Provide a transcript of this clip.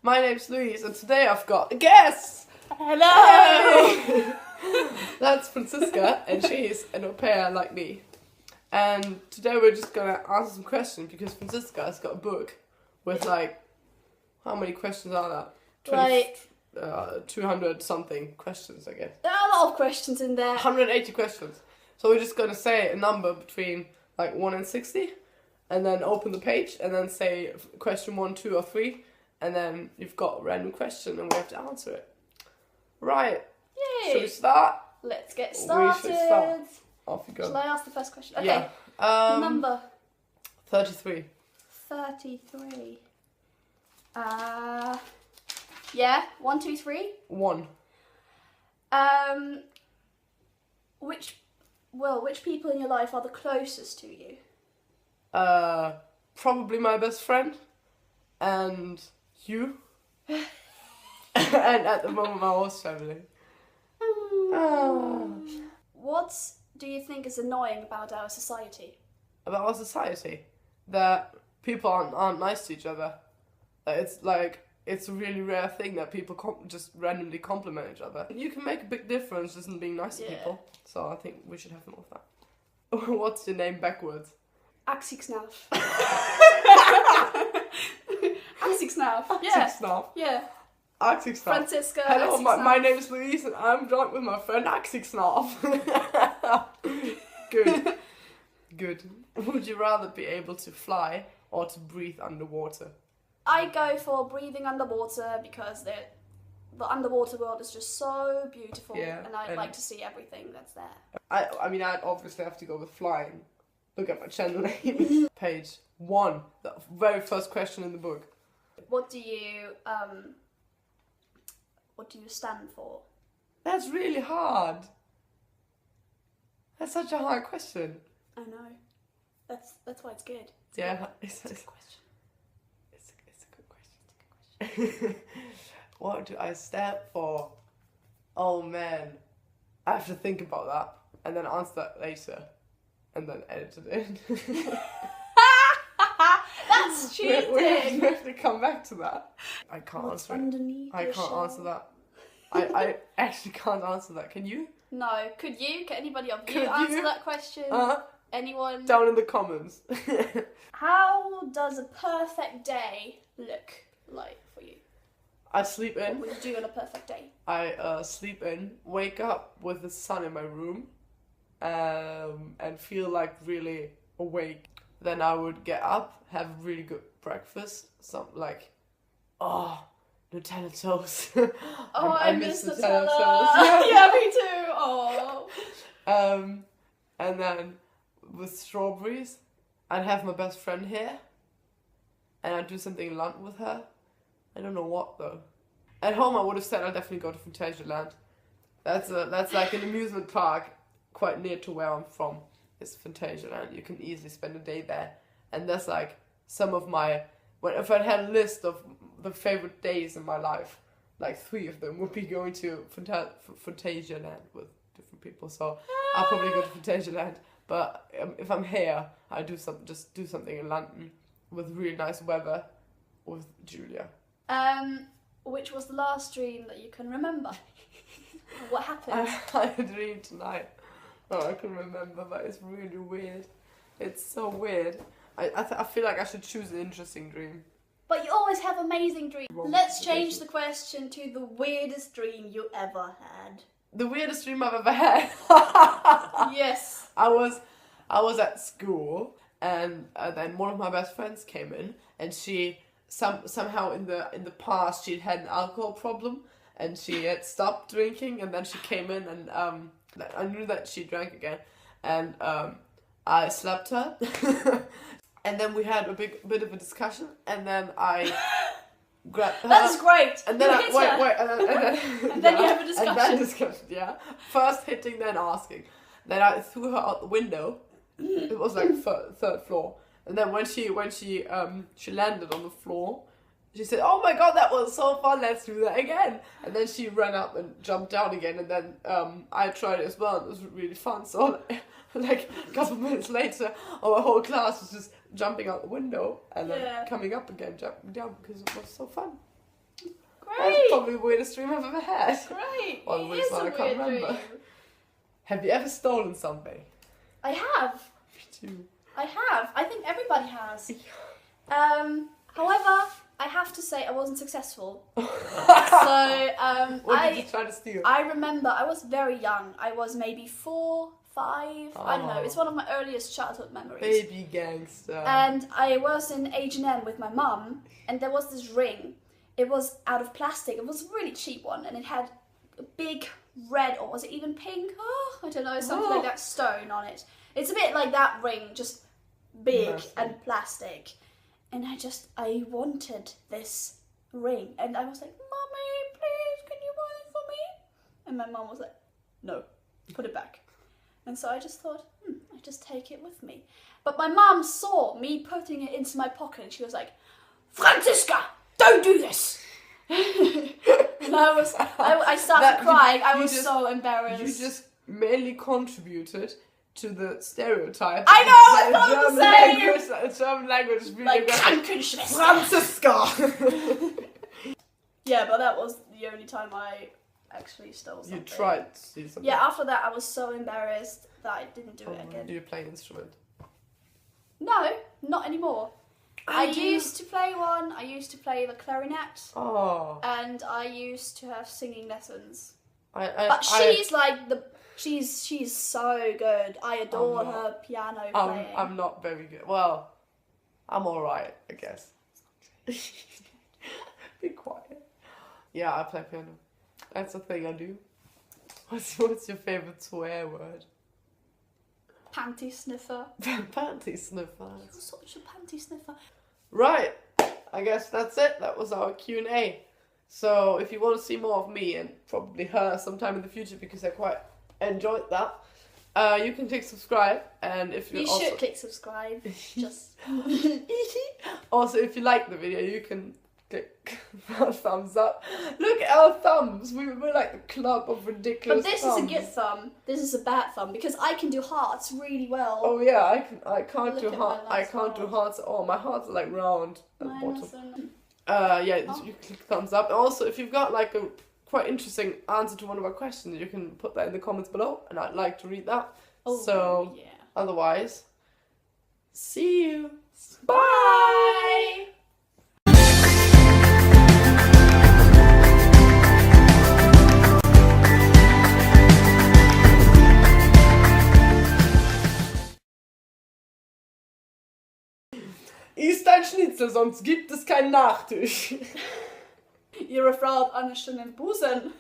My name's Louise, and today I've got a guest! Hello! Hey! That's Franziska, and she's an au pair like me. And today we're just gonna answer some questions because Franziska has got a book with how many questions are that? 200 something questions, I guess. There are a lot of questions in there. 180 questions. So we're just gonna say a number between 1 and 60, and then open the page, and then say question 1, 2, or 3, and then you've got a random question, and we have to answer it. Right. Yay! Should we start? Let's get started. We should start. Off you go. Shall I ask the first question? Okay. Yeah. Number 33. 33. Yeah. 1, 2, 3. 1. Which people in your life are the closest to you? Probably my best friend, and you, and at the moment my host family. What do you think is annoying about our society? About our society, that people aren't nice to each other. It's a really rare thing that people just randomly compliment each other. You can make a big difference just in being nice to people. So I think we should have more of that. What's your name backwards? Axiksnaf. Axiksnaf. Yeah. Axiksnaf. Yeah. Axiksnaf. Franziska. Hello, Axiksnaf. my name's Louise and I'm drunk with my friend Axiksnaf. Good. Good. Would you rather be able to fly or to breathe underwater? I go for breathing underwater because the underwater world is just so beautiful, and I'd like to see everything that's there. I mean, I'd obviously have to go with flying. Look at my channel name. Page 1, the very first question in the book. What do you stand for? That's really hard. That's such a hard question. I know. That's why it's good. It's a good question. It's a good question. What do I stand for? Oh man, I have to think about that and then answer that later, and then edit it in. That's cheating. We have to come back to that. I can't What's answer underneath it. I your can't shell? answer that. I actually can't answer that. Can you? No. Could you? Can anybody of you Could answer you? that question? Anyone? Down in the comments. How does a perfect day look like for you? I sleep in. What would you do on a perfect day? I sleep in, wake up with the sun in my room, and feel really awake. Then I would get up, have a really good breakfast, Nutella toast. I miss Nutella Nutella. toast. Yeah, me too. Oh. And then with strawberries, I'd have my best friend here, and I'd do something in London with her. I don't know what though. At home I would have said I'd definitely go to Phantasialand. That's like an amusement park quite near to where I'm from. It's Phantasialand. You can easily spend a day there. And that's some of my... If I had a list of the favorite days in my life, 3 of them would be going to Phantasialand with different people. So I'll probably go to Phantasialand. But if I'm here, I do something in London with really nice weather with Julia. Which was the last dream that you can remember? What happened? I had a dream tonight. Oh, I can remember, but it's really weird. It's so weird. I feel like I should choose an interesting dream. But you always have amazing dreams. Let's change the question to the weirdest dream you ever had. The weirdest dream I've ever had. Yes. I was at school, and then one of my best friends came in, and she somehow in the past she'd had an alcohol problem, and she had stopped drinking, and then she came in, and I knew that she drank again, and I slapped her. And then we had a bit of a discussion, and then I grabbed her. That's great. And then and then you have a discussion. And then discussion, yeah. First hitting, then asking. Then I threw her out the window. It was third floor. And then when she landed on the floor, she said, "Oh my god, that was so fun, let's do that again." And then she ran up and jumped down again, and then I tried it as well, and it was really fun. So a couple of minutes later, our whole class was just jumping out the window and then coming up again, jumping down, because it was so fun. Great. That's probably the weirdest dream I've ever had. Great. Well, the weirdest one I can't remember. Dream. Have you ever stolen something? I have. Me too. I have. I think everybody has. However, I have to say I wasn't successful. So, what did you try to steal? I remember I was very young. I was maybe 4, 5. I don't know. It's one of my earliest childhood memories. Baby gangster. And I was in H&M with my mum, and there was this ring. It was out of plastic. It was a really cheap one, and it had a big red, or was it even pink? Oh, I don't know, something like that stone on it. It's a bit like that ring, just big and plastic. And I wanted this ring. And I was like, Mommy, please, can you buy it for me? And my mum was like, no, put it back. And so I just thought, I just take it with me. But my mum saw me putting it into my pocket and she was like, Franziska, don't do this. And I started crying. I was so embarrassed. You just mainly contributed to the stereotype. I know, I thought the same. German language is really like Krankenschwester. Franziska. Yeah, but that was the only time I actually stole something. You tried to steal something. Yeah, after that I was so embarrassed that I didn't do it again. Do you play an instrument? No, not anymore. I used to play one. I used to play the clarinet. Oh. And I used to have singing lessons. But she's so good. I adore her piano playing. I'm not very good. Well, I'm alright, I guess. Be quiet. Yeah, I play piano. That's a thing I do. What's your favourite swear word? Panty sniffer. Panty sniffer. You're such a panty sniffer. Right. I guess that's it. That was our Q&A. So if you want to see more of me and probably her sometime in the future because I quite enjoyed that, you can click subscribe. And if you should click subscribe. Just also, if you like the video, you can click thumbs up. Look at our thumbs. We're like the club of ridiculous. But this thumbs. is a good thumb. This is a bad thumb because I can do hearts really well. Oh yeah, I can't do hearts. I can't do hearts at all. My hearts are like round at the bottom. You click thumbs up. Also, if you've got like a quite interesting answer to one of our questions, you can put that in the comments below, and I'd like to read that. Otherwise, see you. Bye. Iss dein Schnitzel, sonst gibt es keinen Nachtisch. Ihre Frau hat einen schönen Busen.